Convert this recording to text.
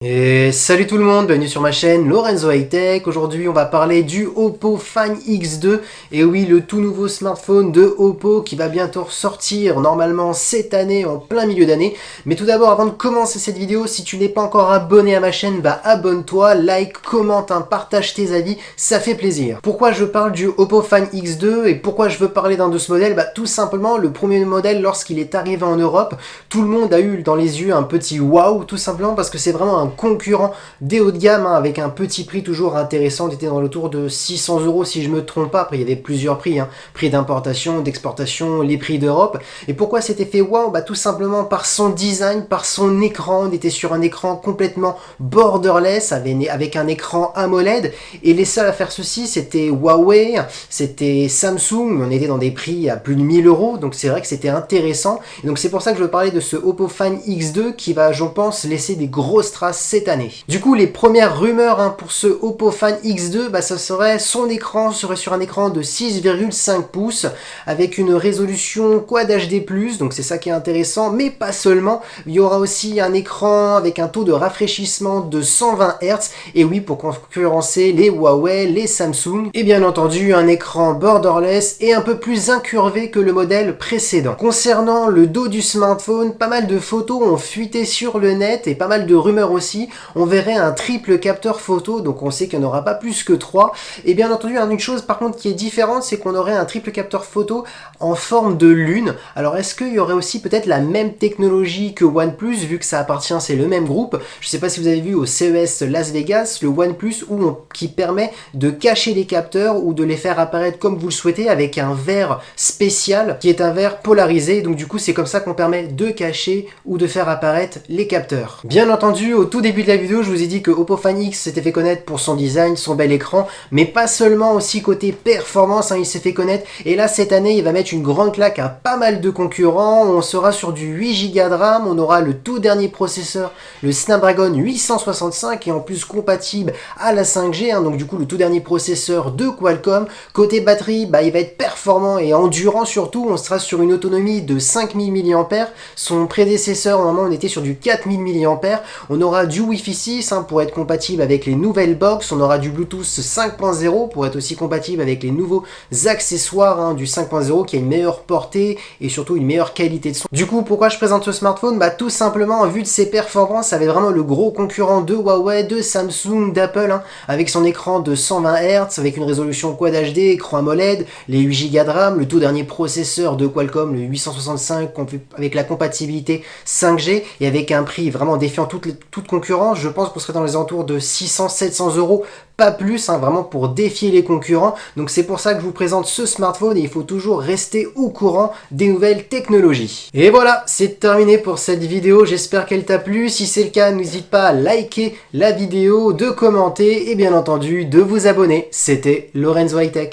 Et salut tout le monde, bienvenue sur ma chaîne Lorenzo High Tech. Aujourd'hui on va parler du Oppo Find X2. Et oui, le tout nouveau smartphone de Oppo qui va bientôt sortir normalement cette année, en plein milieu d'année. Mais tout d'abord, avant de commencer cette vidéo, si tu n'es pas encore abonné à ma chaîne, bah abonne-toi, like, commente, partage tes avis, ça fait plaisir. Pourquoi je parle du Oppo Find X2 et pourquoi je veux parler d'un de ce modèle? Bah tout simplement, le premier modèle lorsqu'il est arrivé en Europe, tout le monde a eu dans les yeux un petit waouh, tout simplement parce que c'est vraiment un concurrent des hauts de gamme, avec un petit prix toujours intéressant. Il était dans le tour de 600 € si je me trompe pas. Après il y avait plusieurs prix, prix d'importation, d'exportation, les prix d'Europe. Et pourquoi cet effet waouh? Bah tout simplement par son design, par son écran. On était sur un écran complètement borderless avec un écran AMOLED, et les seuls à faire ceci c'était Huawei, c'était Samsung. On était dans des prix à plus de 1000 €, donc c'est vrai que c'était intéressant. Et donc c'est pour ça que je veux parler de ce Oppo Find X2 qui va, je pense, laisser des grosses traces cette année. Du coup, les premières rumeurs pour ce Oppo Find X2, bah, ça serait son écran serait sur un écran de 6,5 pouces avec une résolution Quad HD+, donc c'est ça qui est intéressant, mais pas seulement. Il y aura aussi un écran avec un taux de rafraîchissement de 120 Hz, et oui, pour concurrencer les Huawei, les Samsung, et bien entendu un écran borderless et un peu plus incurvé que le modèle précédent. Concernant le dos du smartphone, pas mal de photos ont fuité sur le net et pas mal de rumeurs aussi. On verrait un triple capteur photo, donc on sait qu'il n'y en aura pas plus que 3. Et bien entendu, une chose par contre qui est différente, c'est qu'on aurait un triple capteur photo en forme de lune. Alors est-ce qu'il y aurait aussi peut-être la même technologie que OnePlus, vu que ça appartient, c'est le même groupe? Je ne sais pas si vous avez vu au CES Las Vegas, le OnePlus qui permet de cacher les capteurs ou de les faire apparaître comme vous le souhaitez avec un verre spécial qui est un verre polarisé. Donc du coup, c'est comme ça qu'on permet de cacher ou de faire apparaître les capteurs. Bien entendu, au tout début de la vidéo, je vous ai dit que Oppo Find X s'était fait connaître pour son design, son bel écran, mais pas seulement, aussi côté performance, il s'est fait connaître. Et là, cette année, il va mettre une grande claque à pas mal de concurrents. On sera sur du 8 Go de RAM, on aura le tout dernier processeur, le Snapdragon 865, et en plus compatible à la 5G, donc du coup le tout dernier processeur de Qualcomm. Côté batterie, bah, il va être performant et endurant surtout. On sera sur une autonomie de 5000 mAh. Son prédécesseur, normalement, on était sur du 4000 mAh. On aura du Wi-Fi 6 pour être compatible avec les nouvelles box. On aura du Bluetooth 5.0 pour être aussi compatible avec les nouveaux accessoires du 5.0 qui a une meilleure portée et surtout une meilleure qualité de son. Du coup, pourquoi je présente ce smartphone? Bah tout simplement, en vue de ses performances, ça va être vraiment le gros concurrent de Huawei, de Samsung, d'Apple, avec son écran de 120 Hz, avec une résolution Quad HD, écran AMOLED, les 8 Go de RAM, le tout dernier processeur de Qualcomm, le 865, avec la compatibilité 5G, et avec un prix vraiment défiant toute concurrence. Je pense qu'on serait dans les alentours de 600-700 €, pas plus, vraiment pour défier les concurrents. Donc c'est pour ça que je vous présente ce smartphone, et il faut toujours rester au courant des nouvelles technologies. Et voilà, c'est terminé pour cette vidéo, j'espère qu'elle t'a plu. Si c'est le cas, n'hésite pas à liker la vidéo, de commenter et bien entendu de vous abonner. C'était Lorenzo High Tech.